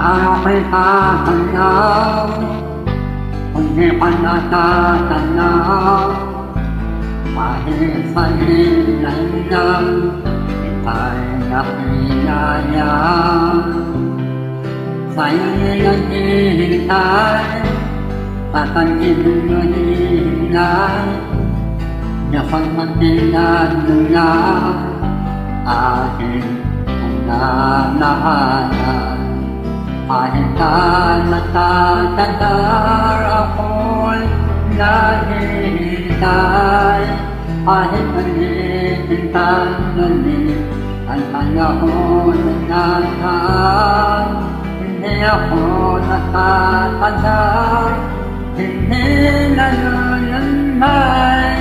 Ako'y tatanaw, kung di ka natatanaw, kahit salilan lang, ika'y nakilala. Sa'yo'y naghihintay, tatangin mo hinay, napag magtinado na, aking unanahanan. Kahit ka natatandar, ako'y naghihintay. Kahit maliit-tandali, ang panahon na nasaan. Hindi ako natatandar, hindi nalulunmay.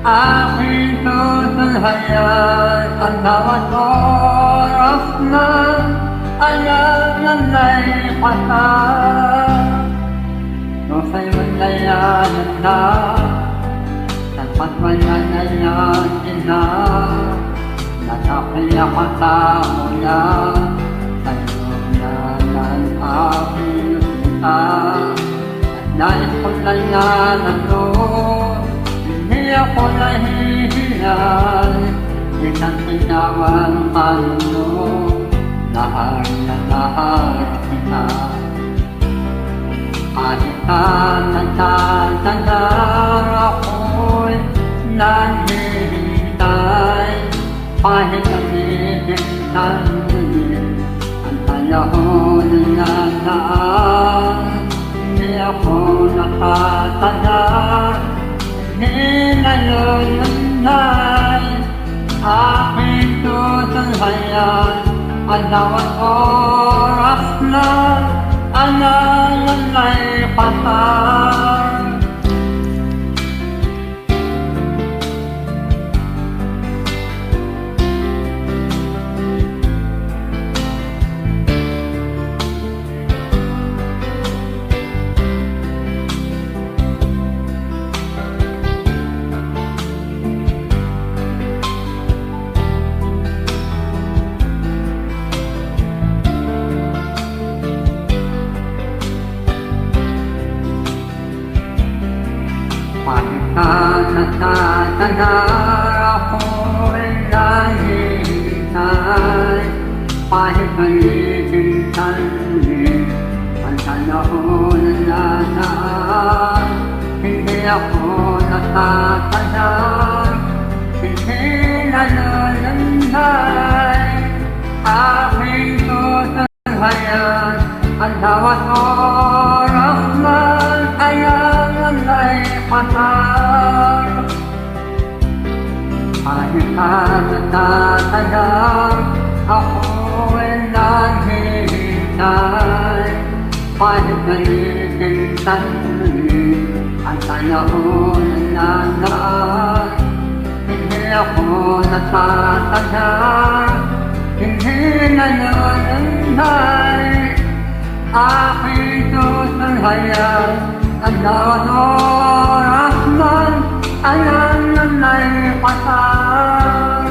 Aking tutulhayan ang bawat oras na alam na may patay. Kung sa'y maglayanan na, dapat mananayanin na, natakiyak ang tao na, sa'yo na ng aking kita. At nais ko layanan mo, hindi ako nahihiyay, isang tinawang kalunod. Lahar na lahar kita. Kahit ka natatandar, ako'y naghihintay. Kahit maliit-tandali, ang panahon na nasaan. Hindi ako natatandar, hindi nalulunay. Aking tutulhayan ang bawat oras na alam may patay. Kahit ka natatandar, ako'y nahihintay. Kahit maliit-tandali, ang panahon na nasaan. Hindi ako natatandar, hindi nalulunmay. Aking tutulhayan ang bawat oras na alam may patay. Kahit ka natatandar, ako'y naghihintay. Kahit maliit-tandali, ang panahon na nasaan. Hindi ako natatandar, hindi nalulunmay. Aking tutulhayan ang bawat oras man alam na may patay.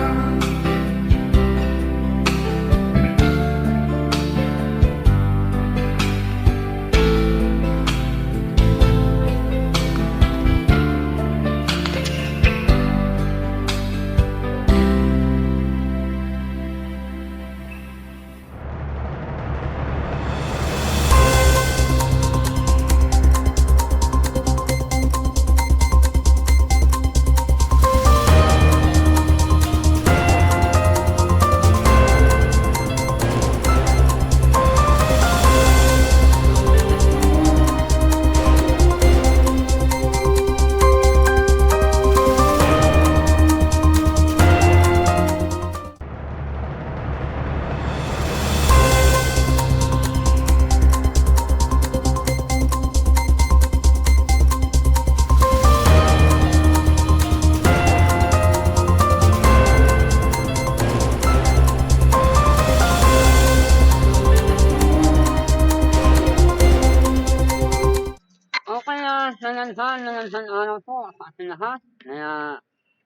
Nangansan araw po sa ating lahat. Kaya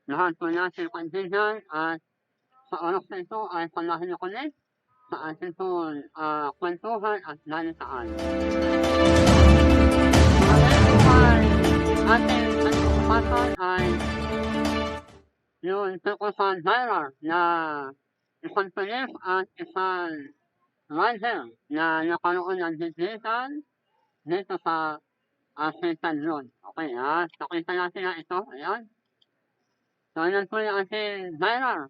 lahat po natin kaibigan at sa oras na ito ay panahin ako ulit sa ating pong kwentuhan at nalitaan. Ngayon po ay ating pag-uusapan ay yung tungkol sa driver na isang pulis at isang rider na nakaroon ng dignitan dito sa St. Road. Okay, nakita natin na ito. Ayan. So, yan po yung ating driver.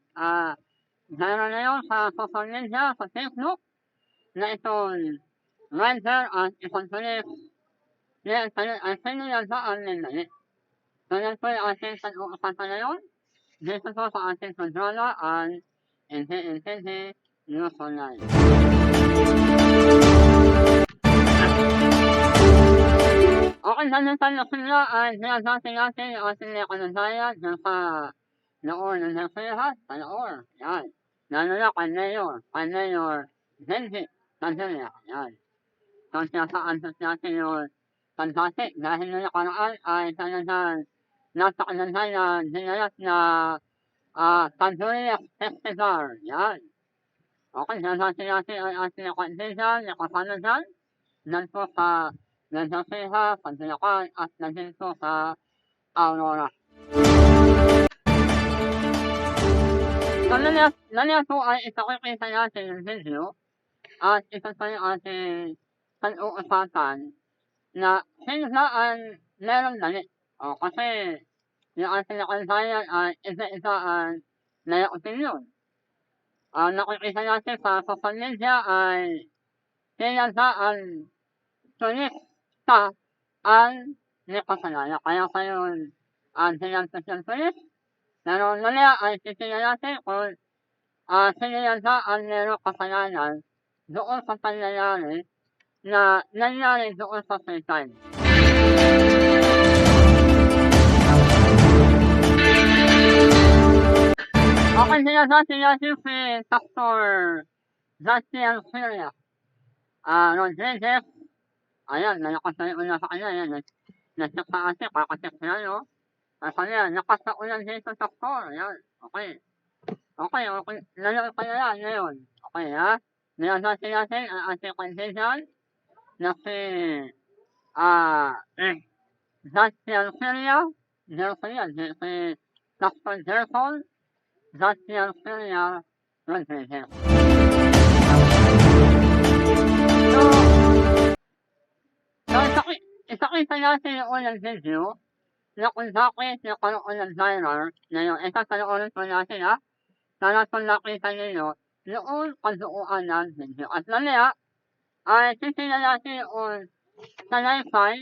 Driver na yun sa social media, sa Facebook, na itong rider at isang pulis. Yan, ay sino yan ba ang nandali? So, yan po yung ating pag-uusapan na yun. Dito po sa ating kontrola ang NTNTD News Online. Okay, nandito na sila ay sinasabi natin yung ating nekonodaya dun sa noon ng Nasihat, sa noon. Yan. Lalo na kay Mayor Benji Padilla. Yan. So, sinasaan natin yung fantastic dahil na nakaraan ay talagang napakalanday na dinalat na Tanzania Festival. Yan. Okay, sinasabi natin ang ating nakwandisan, nakasana dyan. Nan po sa Nasiha, Pagdilakan at nandun po sa Aurora. So, naniya po ay ipakikita natin yung video at ito pa yung ating pag-uusapan na sino na ang merong dali. Kasi yung ating nakalsayan ay isa-isa ang may opinion. Nakikita natin sa social media ay sila na ang turista ang nakasalanan. Kaya kayo ang sinantos ng tulis. Pero nila ay titignan natin kung sino yan na ang merong kasalanan doon sa pangyayari na nangyari doon sa St. Okay, sinasabi natin si Dr. Zastian Syria Rodriguez. Ayan, nalakasayo na sa kanya. Ayan, nasa kasi, kakasip na, no? Kasi yan, nakasaulan dito sa store. Ayan, okay. Okay. Lalo pa na yan ngayon. Okay, Sinasabi natin ang ating condition na si Zastian Syria. Si Dr. Gerson Zastian Syria Rodriguez. Isakita natin yung unang video na kung bakit nakaroon ng viral na yung panoorin po natin para kung nakita ninyo yung pagduuan ng video. At mamaya ay titignan natin yung salaysay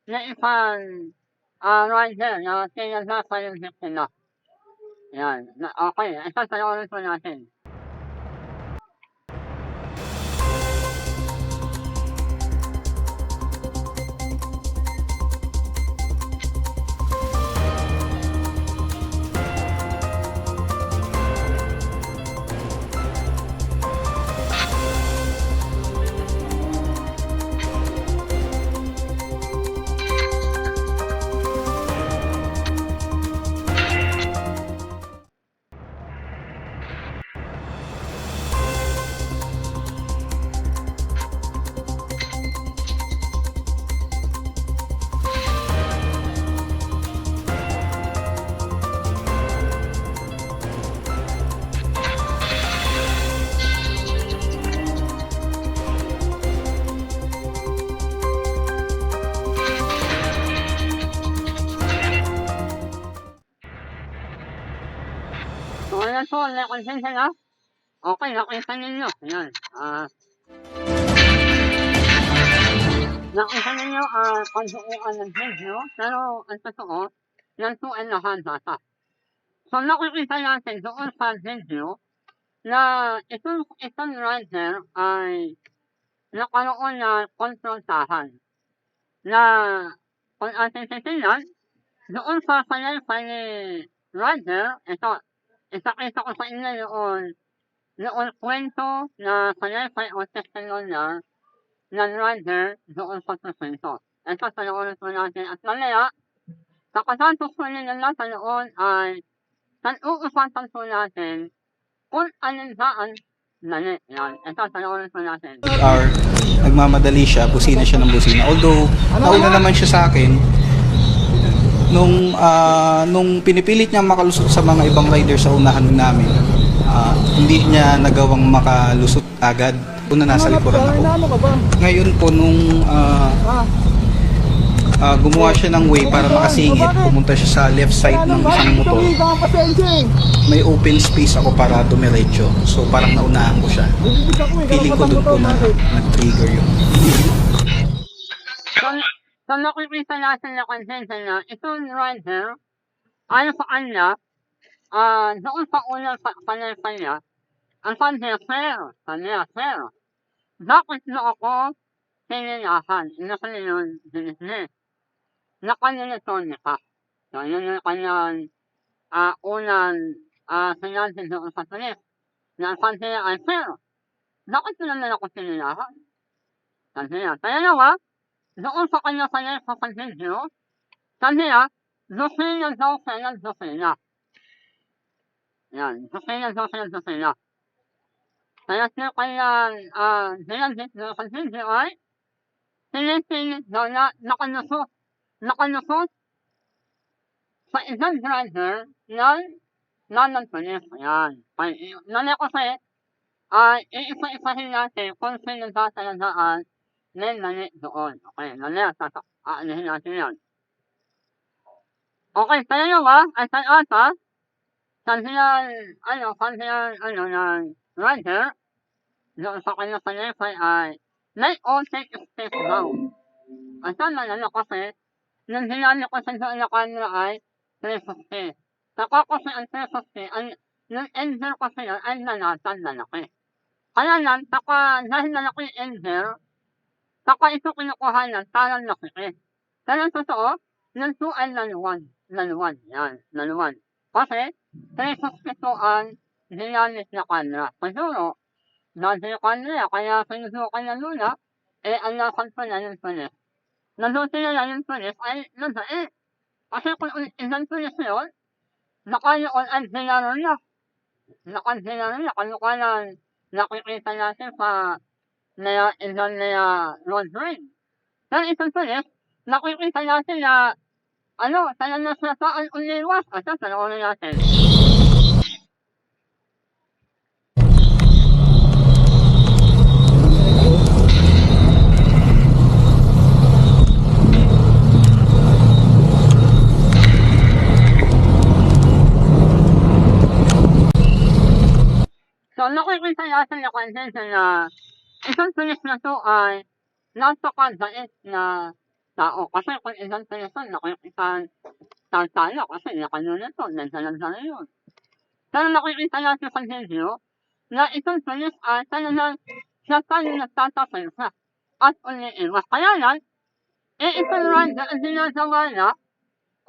na isang rider na tinagda sa yung victim. Yan. Okay, panoorin po natin. So, ayan po, nakonsensya na. Okay, nakita ninyo. Ayan. Nakita ninyo pagduuan ng video, pero ang totoo, yan po ay nakandata. So, nakikita natin doon sa video na itong rider ay nakaroon ng konfrontahan na kung ating titignan, doon sa salaysay ni rider, ipakita ko sa inyo yung kwento na salaysay o testimonial ng rider doon sa kwento. Ito, panoorin po natin at mamaya, kapatapos po ninyo natin noon ay pag-uusapan po natin kung alin saan Nani, yan. Ito, panoorin po natin. Or nagmamadali siya, busina siya ng busina. Although, nauna naman siya sa akin, nung pinipilit niya makalusot sa mga ibang rider sa unahan namin, hindi niya nagawang makalusot agad. Una nasa likuran ako. Ngayon po, nung gumawa siya ng way para makasingit, pumunta siya sa left side ng isang motor. May open space ako para dumiretso. So parang naunahan ko siya. Feeling ko doon po na nag-trigger yun. So nakikita natin na konsensya na itong rider, ano sa kanya, doon sa unang panaypan niya, ang kanya, sir, bakit na ako sininahan? Inakala yun, business. Nakanilitonya ka. So, yun yung kanyang unang sinabi doon sa pulis. Na ang sabi niya ay, sir, bakit ko naman ako sininahan? Sabi niya, kaya naman, doon sa kanya sa video, sabi niya, dosina daw siya ng dosina. Yan, dosina. Kaya siya kanyang dinagit doon sa video ay, sinipilit daw na nakalusot sa isang driver ng nananpulis. Ayan. Nani kasi, iisa-isahin natin kung sino tatalagaan ng mali doon. Okay, nani, aanihin natin yan. Okay, pangalawa ay ata, sabi ng driver, doon sa kanya panipay ay, may open space daw. Ang tama na kasi, nung hinali ko sa doon na camera ay 350. Saka kasi ang 350, yung engine kasi yun ay lalaki. Kaya lang, dahil lalaki yung engine, saka ito kinukuha lang, parang nakikit. Pero totoo, yung 2 ay laluwan. Laluwan. Kasi, 350 to ang ginamit na camera. Siguro, dahil yung camera, kaya sinusukan na luna, ang lakan pa na yung pulis. Nalutin na lang yung pulis ay nabait. Kasi kung isang pulis yun, nakanoon ang dinaro niya. Kamukha ng nakikita natin sa isang road rage. Pero isang pulis, nakikita natin na talagang nasasaan uliwas. Ito, panoorin natin. So, nakikita natin na konsensya na isang pulis na to ay napakabait na tao. Kasi kung isang pulis na nakikita tayo kasi nakanuna to, nandiyan yun. Pero nakikita natin sa video na isang pulis ay talagang siya tayo nagtatapay siya at uliiwas. Kaya lang, isang rider ang ginagawa niya,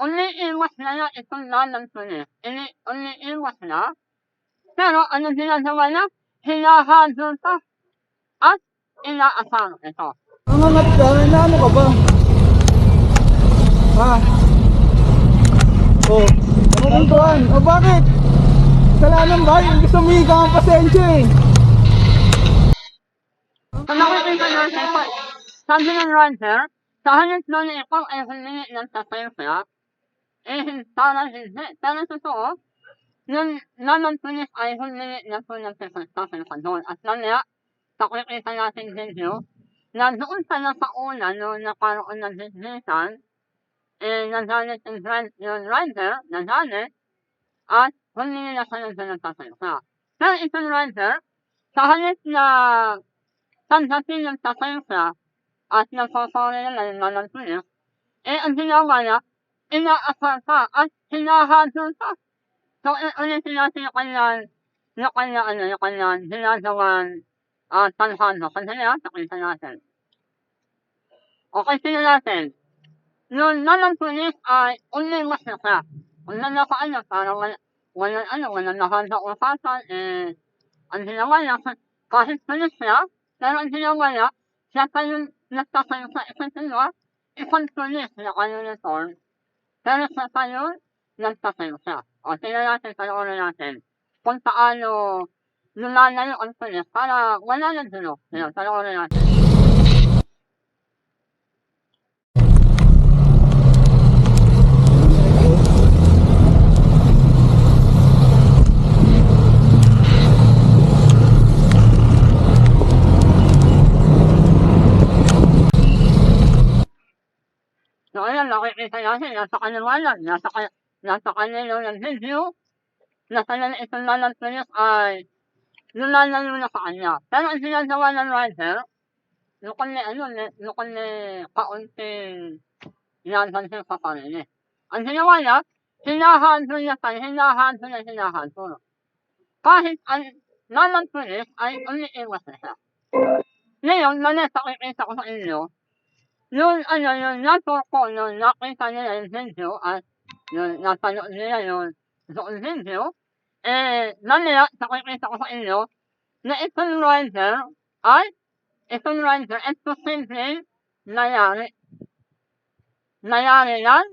uliiwas na lang itong lalang pulis. Uliiwas na. Pero ano ginagawa niya? Hinahadol pa at inaasar ito. Angat ka, ano ka ba? Ha? Oh, nakukuntuan. O bakit? Kasalanan ba? Yung gusto mo ang pasensya eh. So nakikita natin po, sabi ng rider, sa halip doon na ikaw ay humingi ng pasensya, parang hindi. Pero totoo, yung naman pulis ay humingi na po ng pasensya doon. At mamaya, nakikita natin video, na doon pala sa una, nung nakaroon ng dismisan, nagalit yung rider, nagalit, at humingi na siya ng pasensya. Pero itong rider, sa halip na tanggapin yung pasensya at nagsasabi na yung naman pulis, ang ginawa niya, inaasar pa at hinahadol pa. So, ulitin natin yung kanyang ginagawang tanhado. Kasi nakita natin. Okay, sino natin? Yung naman pulis ay uliwas na siya. Wala na parang walang nakanda usapan, ang ginawa niya, kahit pulis siya, pero ang ginawa niya, siya pa yung nagtasayo sa isang pulis na kanunitor, pero siya pa yung nagtasayo siya. O, tingnan natin, panoorin natin kung paano lumalayo ang pulis para wala ng gulo. Ayan, panoorin natin. So ayan, nakikita natin, nasa kaliwanag, nasa kanilo ng video, na talaga itong lalang pulis ay lumalayo na sa kanya. Pero ang ginagawa ng rider, lukon ni kaunting napansin sa sarili. Ang ginawa niya, hinahanto niya tayo, hinahanto. Kahit ang lalang pulis ay umiiwas na siya. Ngayon, nakikita ko sa inyo, yung natoko, yung nakita nila yung video at yung napanood nila yung video, nakikita ko sa inyo na itong rider ito simpleng nangyari ng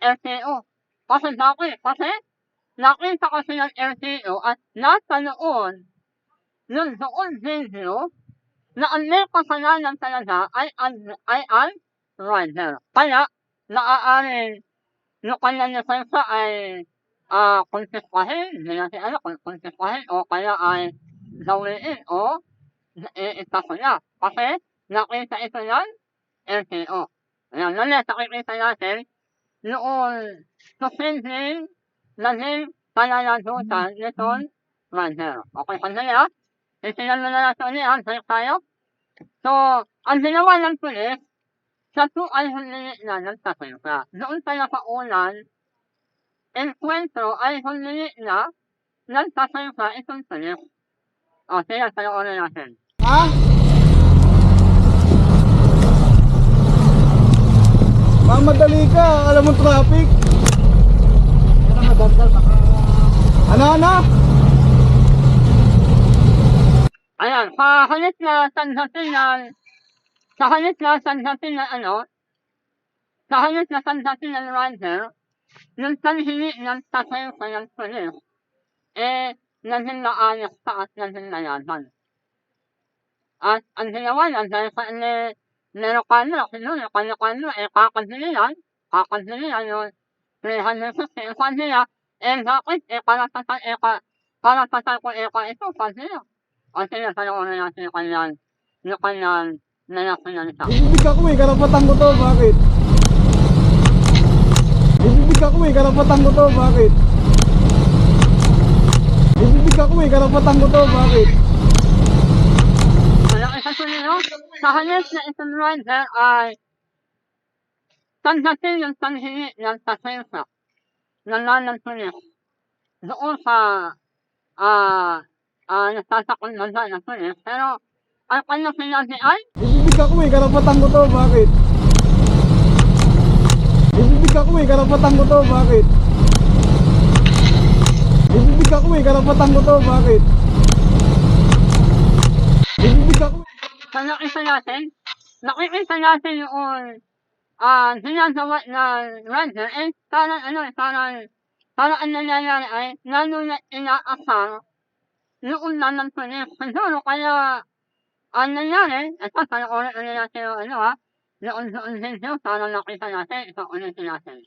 LTO. Kasi nakita ko silang LTO at nasa noon, yung doon video, na ang may kasalanan talaga ay ang rider. Kaya, naaaring yung kanyang lisensya ay konfiskahin, hindi natin alam kung konfiskahin o kaya ay gawiin o itasyon niya. Kasi, nakita ito ng LTO. Ayan, nakikita natin noon susimpleng naging pananagutan nitong rider. Okay, sandali Isinan mo na natin ulit, balik tayo. So, ang ginawa ng pulis, siya po ay humingi na ng pasensya. Doon pala sa unang enkwentro ay humingi na ng pasensya itong pulis. O, sige, panoorin natin. Ha? Mamadali ka, alam mo traffic. Ano? Ayan, sa halit na sandatin ng rider, yung panhingi ng pasensya ng pulis, naging naayos pa at naging nayaman. At ang ginawa niya, dahil sa Merocano, kakadilian yung 350, sabi niya, bakit, para ko ito, sabi niya. O sige, panoorin natin yung kanyang nanasinalita. Ibibig ako karapatan ko to, bakit? Ibibig ako karapatan ko to, bakit? Malaki sa sunyo, sa halit na isang rider ay tanggapin yung panghingi ng pasensya ng lalang pulis doon sa nasasakon ng lalang pulis. Pero ang kanyang sinabi ay Ibibig ako karapatan ko to, bakit? Ibibig ako karapatan ko to, bakit? sa nakikita natin yung ginagawa ng rider parang ang nangyayari ay lalo na inaasar noong lalang pulis. Siguro kaya ang nangyari, ito panoorin ulit natin yung noon video para nakita natin, ito ulitin natin.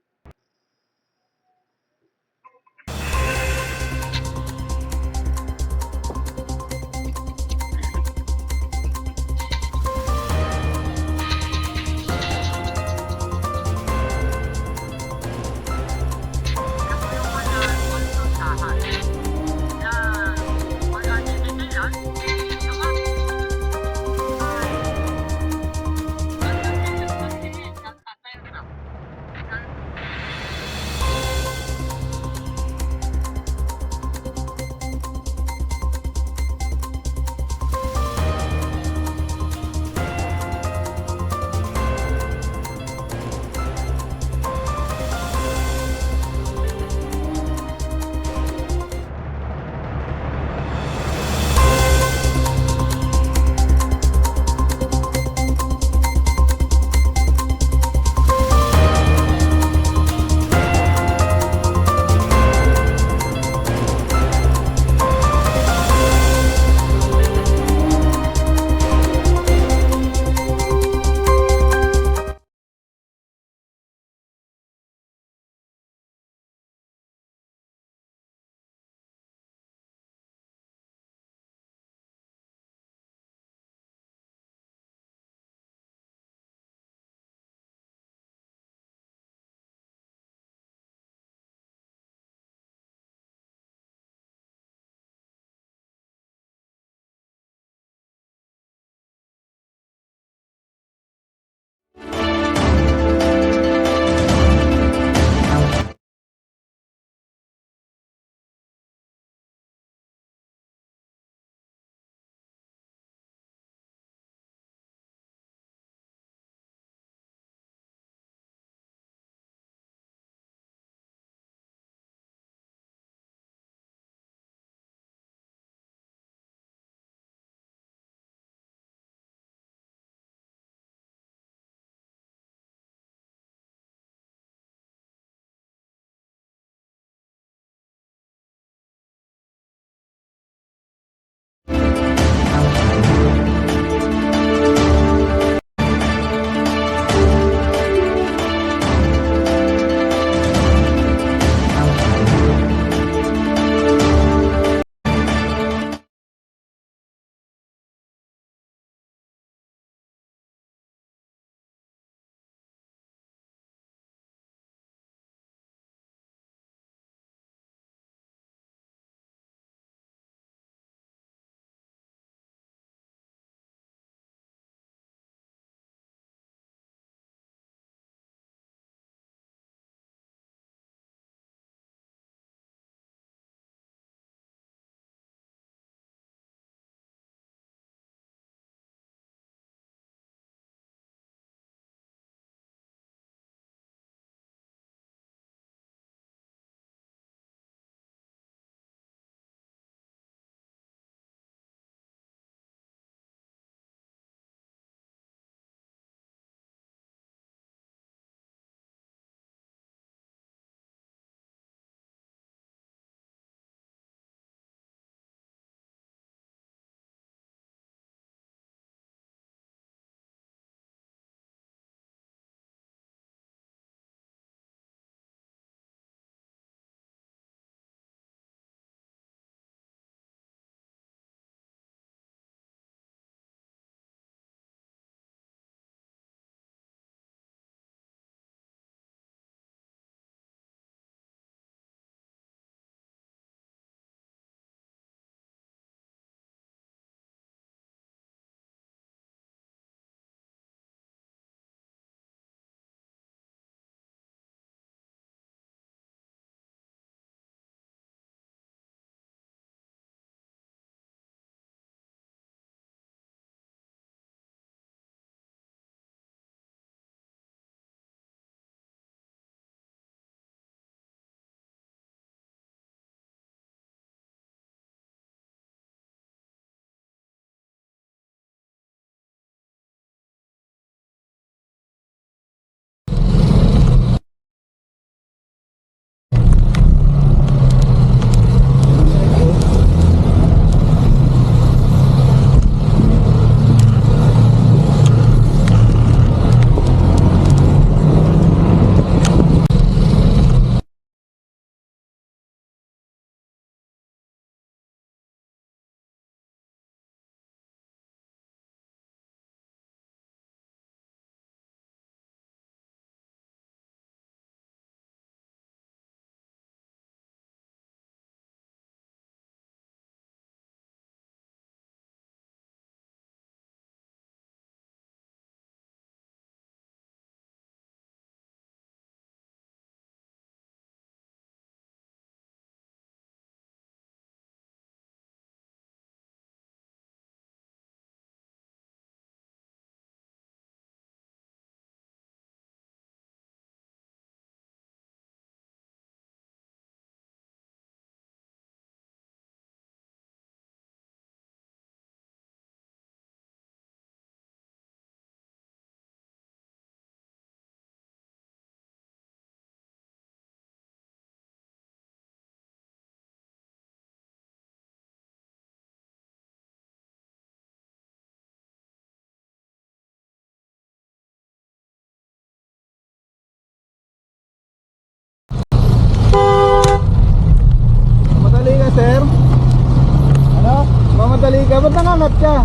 nangangat ka?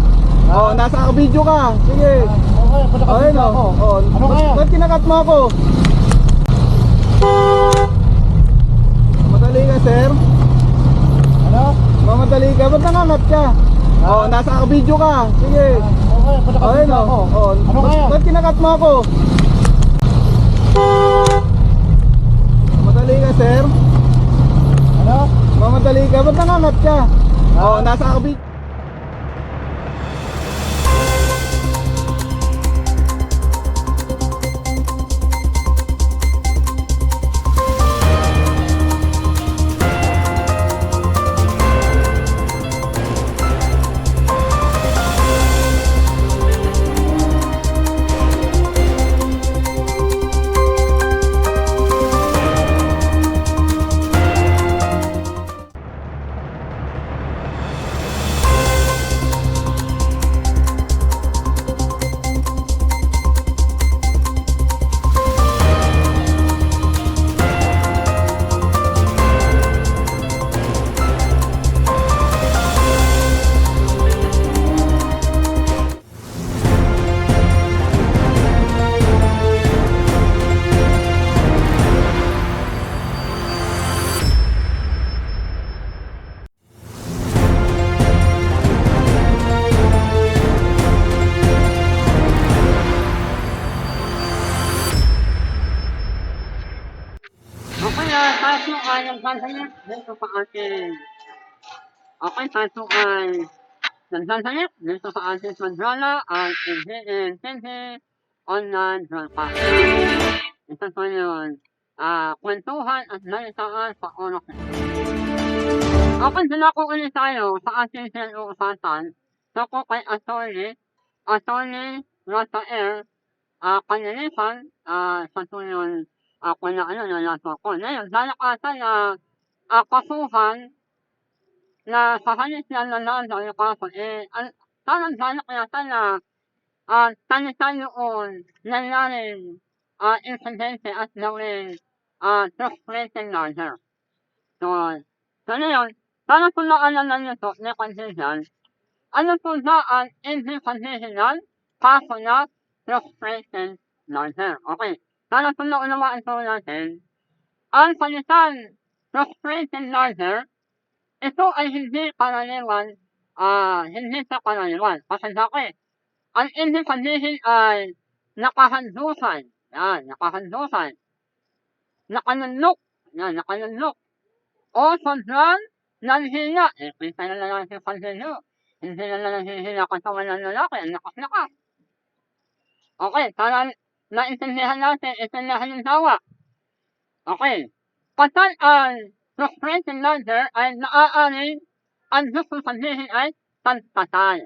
Oo, nasa video ka. Sige. Okay, Oh, ayun o. Oh. Ano kaya? Ba't kinakat mo ako? Mamadali ka, sir. Ano? Mamadali ka. Ba't nangangat ka? Oo, nasa video ka. Sige. Okay, Oh, ayun o. Oh. Ano kaya? Ba't kinakat mo ako? Mamadali ka, sir. Ano? Mamadali ka. Ba't nangangat ka? Oo, nasa video. Okay, tayo ay nagsasalit dito sa ating... Okay, tayo ay nagsasalit dito sa ating Mandrala at NGN online broadcast. Ito po yun, kwentuhan at nalitaan sa oras. Okay, sinako ulit tayo sa ating pinag-uusapan tungkol kay Atty. Rafael Canalipan sa tuloy kung na nalaso ko. Ngayon, lalakasan na kasuhan na sa halit na nanalo yung kaso, parang lalakasan na talitan yung nangyaring insidente at gawing frustrating larger. So ngayon, para kung naalala nyo to, ni Condition, ano po ba ang hindi conditional kaso na frustration larger? Okay. Para kung naunawaan po natin, ang salitang frustration larger, ito ay hindi karaniwan, hindi sa karaniwan. Kasi bakit? Ang hindi condition ay nakahandusan. Yan, nakahandusan. Nakanunok. Yan, nakanunok. O sobrang nanghina. Kita na lang natin yung condition. Hindi na lang nanghihina katawan ng lalaki. Ang lakas-lakas. Okay, para naintindihan natin, ito na halimbawa. Okay. Kapag ang frustrating larger ay naaaring ang gusto sabihin ay pagtatay.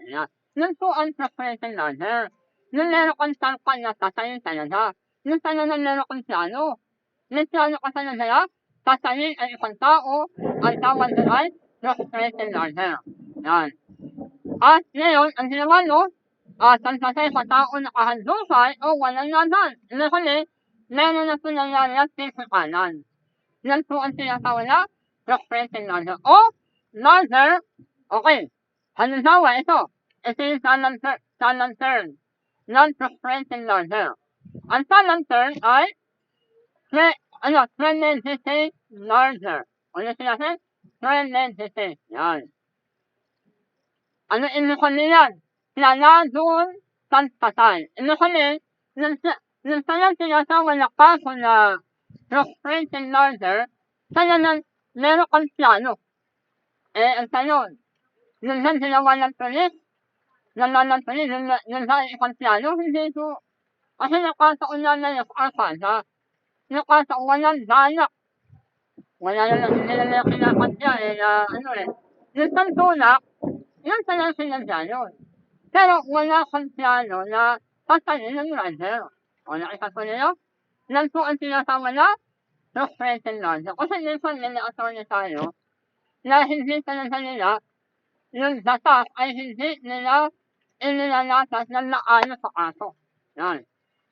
Yun po ang frustrating larger. Nung meron kang tangkal na tatayin talaga. Nung talaga meron kang piano. Nung piano ka talaga, tatayin ay isang tao, ang tawag doon ay frustrating larger. Yan. At ngayon, ang ginawa no, pagtatay sa tao na kahandusay o walang laban. Kasi, meron na po nangyari at pisikalan. Yan po ang tinatawag na frustrating larger. O, larger, okay. Halimbawa, ito yung talent term. Non-frustrating larger. Ang talent term ay, threatened larger. Ano sinasabi? Threatened. Yan. Ano inukunin yan? Planadun pagtatay. Inukunin, yung talang tinatawag na kaso na frustrating larger, talagang meron kang plano. Ang tanong, yung saan ginawa ng polis, yung saan isang plano, hindi ito. Kasi nakataon na yung Arkansas, nakataon walang danak. Wala na lang, hindi na lang kinakantya, yung tantunak, yan talagang sinadya yun. Pero wala kang plano na patayin ng rider. O nakita ko niyo, yan po ang tinatawag na frustrating larger. Kasi minsan nila-attorney tayo na hindi talaga nila yung batas ay hindi nila inilalatas na naayos sa kaso. Yan.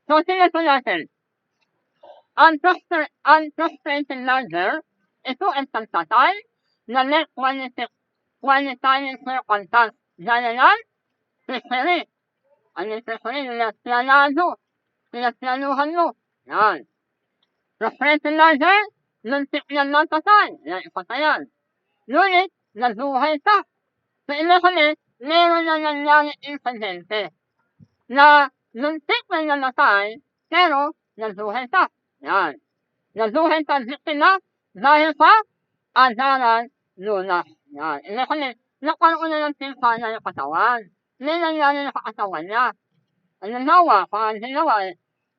So, tingnan po natin. Ang frustrating larger, ito ay pagtatay na net qualifying circumstance General Fishery. Ano yung fishery? Pinaplanuhan mo. Yan. Professionalizer ng tikyan ng tatay. Yan, isa pa yan. Ngunit, nabuhay ka. Sa ina kami, meron na nangyari insidente na nung tikman na natay, pero nabuhay ka. Yan. Nabuhay ka biktima dahil sa adaran lunas. Yan. Ina kami, nakaroon na ng timpana ng katawan. May nangyari na sa katawan niya. Ano nawa, parang ginawa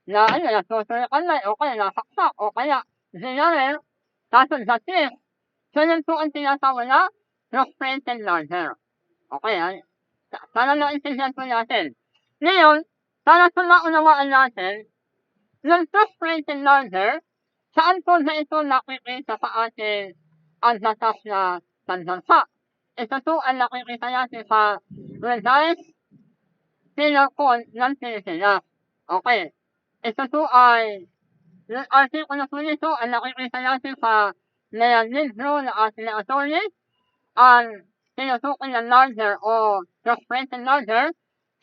na nasusulikan na, o kaya nasaksak, o kaya zinaril, tapos datis. So, yun po ang tinatawag na frustrated larger. Okay, sana naintindihan po natin. Ngayon, para sa maunawaan natin, yung frustrated larger, saan po na ito nakikita sa ating ang batas na bansa? Ito po ang nakikita natin sa Revised Penal Code ng Pilipinas. Okay. Ito po ay, yung artikulo po nito ang nakikita natin sa libro ng ating attorney, ang tinutukoy ng larger o frustrated larger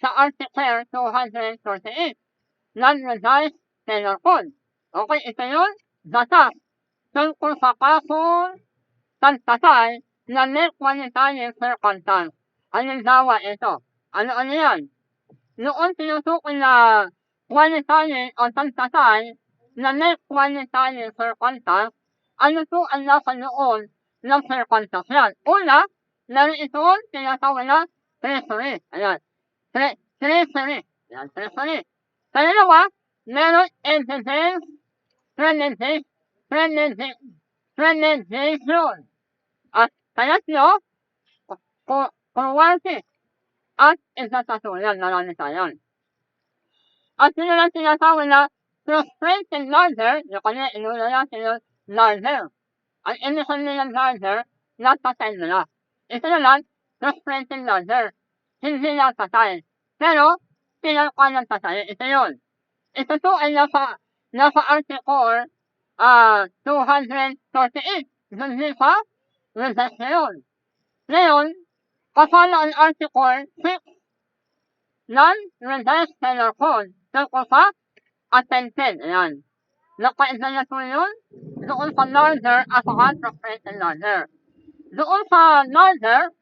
sa Article 238 ng Revised Penal Code. Okay, ito yun, batas tungkol sa kasong pagpatay na may qualifying circumstance. Halimbawa ito, ano yan? Noon tinutukoy na qualifying o pagpatay na may qualifying circumstance, ano po ang nasa noon ng circumstance yan? Una, meron itong tinatawag na treasury. Ayan. Treasury. Ayan, treasury. Pangalawa, meron evidence premeditation. At pangatlo, coercive. At isasasulan na lang yan. At yun lang tinatawag na frustrated larger, yung kanya inuna natin yung larger. Ang initial nilang larger, napatay nila. Ito naman, frustrated larger. Hindi napatay. Pero, pinalkuhan ng patay. Ito yun. Ito to ay nasa Article 238. Hindi pa, redaction. Ngayon, kasama ang Article 6 ng Revised Penal Code tungkol sa attempted. Ayan. Nakaisa na po yun doon sa larger at saka frustrated larger. Doon sa larger,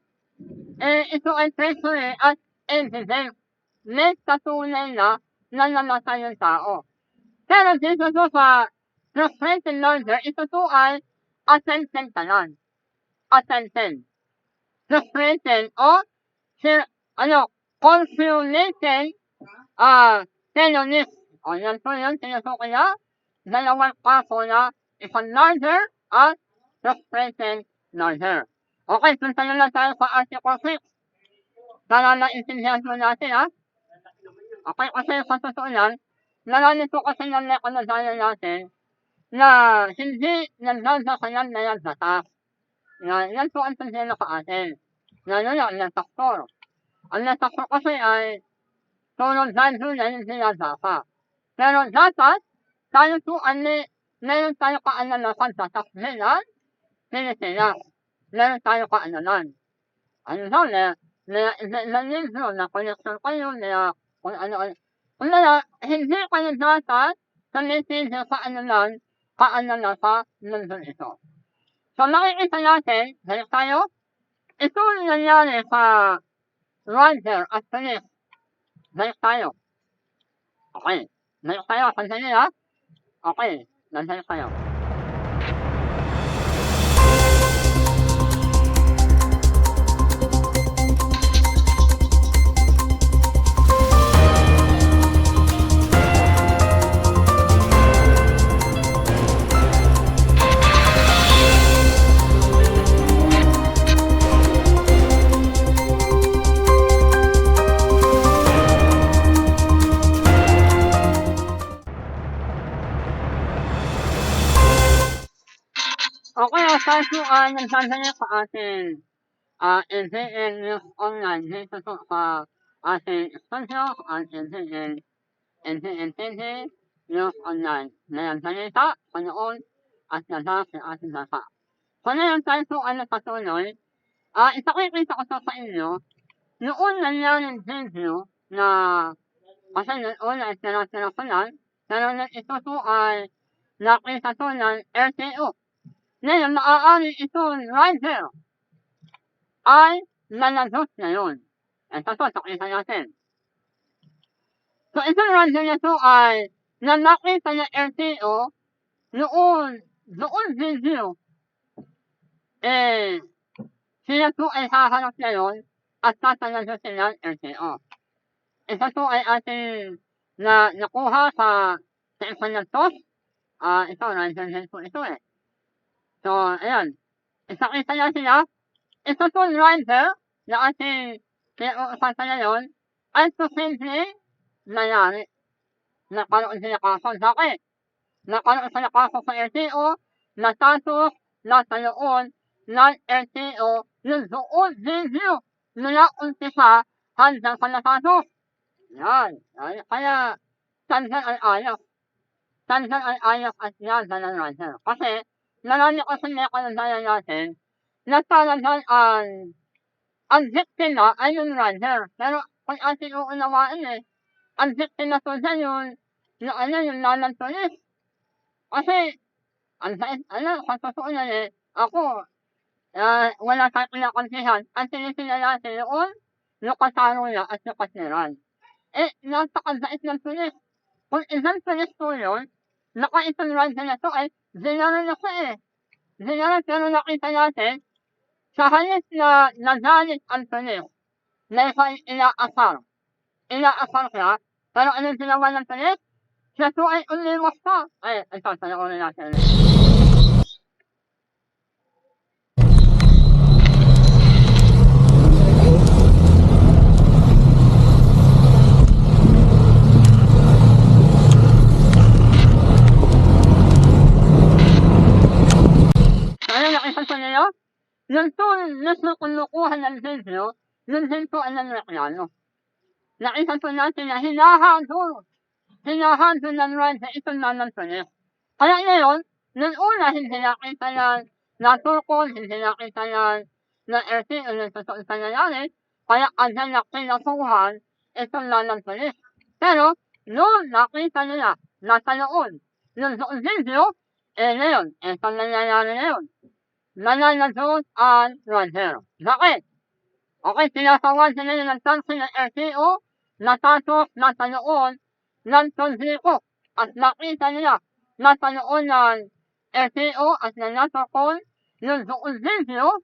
ito ay treasury at evidence. May katunay na namatay yung tao. Pero dito to sa frustrated larger, ito to ay attempted tanan. Attempted. Frustrated o consummated felonies. O yan po yun, tinutukoy na dalawang kaso na isang larger at frustrated larger. Okay, punta na lang tayo sa Article 6. Para naintindihan po natin, ha? Okay, kasi sa totoo yan, nalanito kasi ng lekonodaya natin na hindi nagdadakayan na yung batas. Yan po ang problema sa atin. Lalo na, ang taktor. Ang taktor kasi ay tulong dahil na yung sinadaka. Pero dapat, tayo po meron tayo kaanalasan sa takbilan, Pilipinas. Meron tayo kaanalan. Ano daw, libro na koleksyon kayo, kung ano. Kung hindi kayo dapat salitin sa kaanalan sa mundo ito. So, nakikita natin, balik tayo, ito nangyari sa Roger at Philip. Balik tayo. Okay. Balik tayo. Sandali ha. Okay. Balik tayo. Okay, tayo po nagsasalita sa ating NCN News Online dito po sa ating sponsor ang NCN TV News Online. Na nagsalita, panood, at nasa sa ating data. So ngayon tayo po nagpatuloy. Ipakikita ko sa inyo noon nangyaring video na kasi noon una tira-tira ko lang, pero nung ito po ay nakita ko ng LTO. Ngayon, maaari itong rider ay nalagot ngayon. Ito po, pakita natin. So, itong rider na ito ay na nakita ng LTO noon video. Sila po ay haharap ngayon at tatalagot sila ng LTO. Ito po ay ating nakuha sa isang ng post. Ito, rider din po ito eh. So, ayan. Ipakita na sila. Ito po rider na ating pinag-uusapan ngayon ay posibleng nangyari. Nakaroon sila kaso sa akin. Nakaroon sila kaso sa LTO, natasok, nataloon ng LTO yung doon video mula umpisa hanggang sa natasok. Yan. Kaya, tansan ang ayos. Tansan ang ayos at yan ng rider. Kasi, marami kasi may kalagayan natin na talagang ang biktima ay yung rider. Pero kung ating uunawaan ang biktima po siya yung lalang tulis. Kasi, ang sait, sa totoo na ako, wala tayong pinakampihan. Ang tinisinala natin yung kasaruya at yung kasiran. Napakabait ng tulis. Kung isang tulis po yun, nakaitong rider na to ay zinaran ako Zinaran, pero nakita natin, sa halip na nagalit ang tulis, na inaasar. Inaasar siya, pero anong ginawa ng tulis? Siya to ay umiwas pa. Ito, panoorin natin. Nakita ko niyo? Yung tulis na kumukuha ng video, yun din po ang nangyayano. Nakita po natin na hinahadol ng rider itong nanang tulis. Kaya ngayon, nung una hindi nakita ng turkol, hindi nakita ng LTO yung totoong pangyayari, kaya agad na kinasuhan itong nanang tulis. Pero, nung nakita nila, nasa noon, yung doon video, ngayon, itong nangyayari ngayon. Nananagot ang rider. Bakit? Okay, sinasawan sila ng tansi ng LTO, natasok, nasa noon ng tundiko. At nakita nila, nasa noon ng LTO at nanasokon yung doon video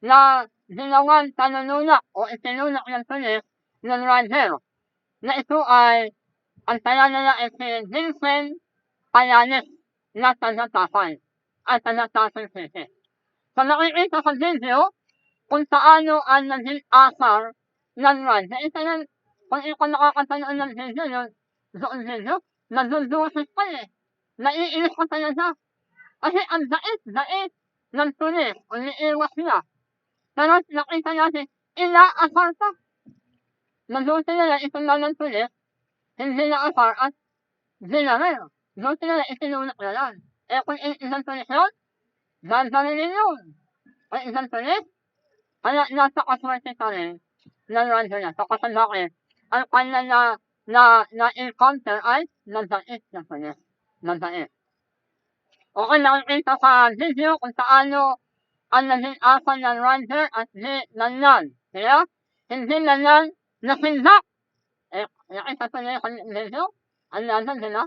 na ginawang tanununak o itinunak ng tulis ng rider. Na ito ay, ang tala nila ay si Vincent Payanes na taga-Tapay at taga-Tapay City. So nakikita sa video kung paano ang naging asar ng rider. Ito yan, kung ikaw nakakatanoon ng video yun, doon video, nadudusis pa Naiinis ka talaga. Kasi ang dait ng tulis, umiiwas niya. Pero nakita natin, inaasar pa. Nadusin nila itong nalang tulis, hindi naasar at zinaril. Doon nila itinunak na lang. Kung isang tulis yun, gagawin yun. Kung isang tulis, kaya nasa kaswerte pa rin ng rider niya. So kasi bakit? Ang kanya na-encounter ay nagdait na tulis. Nagdait. Okay, nakikita sa video kung paano ang naging asal ng rider at di nanyan. Kaya, hindi nanyan nasindak. Nakita ko niya yung video? Ang nanyan sila?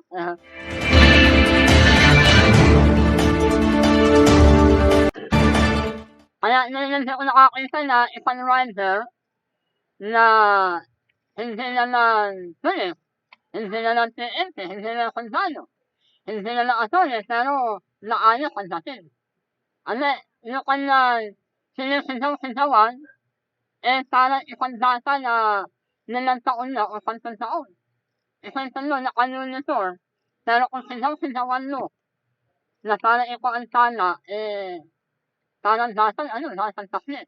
Kaya hindi ko nakakita na isang rider na hindi naman tulis, hindi naman TNT, hindi naman konsano, hindi naman atones, pero naayos ang dating. Yung kanyang sinisigaw-sigawan, parang isang data na nilang taon na o 10 taon. Isang taon na kanunitor, pero kung sigaw-sigawan mo, na parang ikaw ang tala, parang datang datang taklit.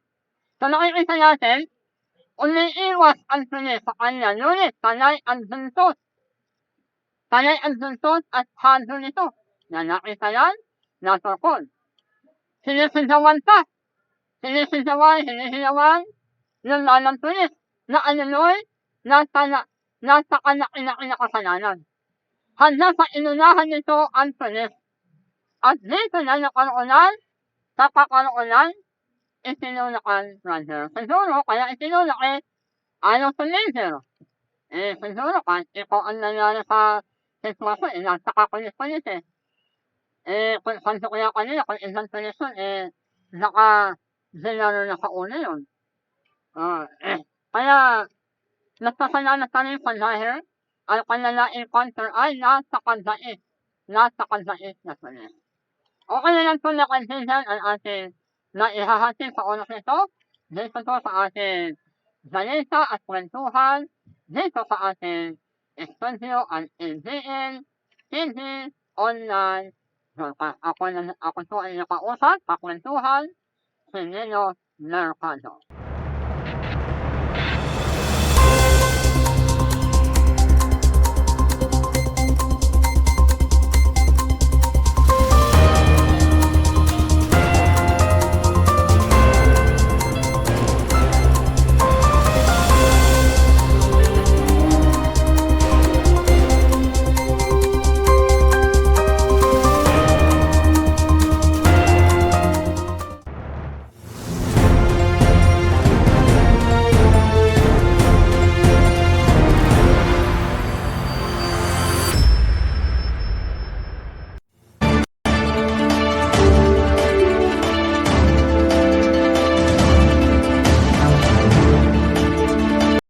So nakikita natin, umiiwas ang tulis sa kanya, ngunit panay ang buntot. Panay ang buntot at hado nito. Na nakita yan, naturkol. Sinisigawan pa. Sinisigawan, yung lalang tulis. na ano'y nasa kanaki-laki na kasalanan. Handa sa inunahan nito ang pulis. At dito na nakaroonan, sa kakaroonan, itinulakan brother. Siguro, kaya itinulak ayaw sa laser. Siguro, kahit ikaw ang nangyari sa sitwasyon, nasa kakulis-kulis kung sabi ko kaya kanina, kung isang pulis yun, naka-general na sa una yun. Kaya, nagpasalamat kami sa dahil ang kanilang encounter ay nasa kandait na pulis. Okay na lang po na kaibigan ang ating naihahatid sa oras nito. Dito po sa ating balita at kwentuhan. Dito sa ating studio ang ABN TV Online Broadcast. Ako po ay nakausap, kakwentuhan, si Nino Mercado.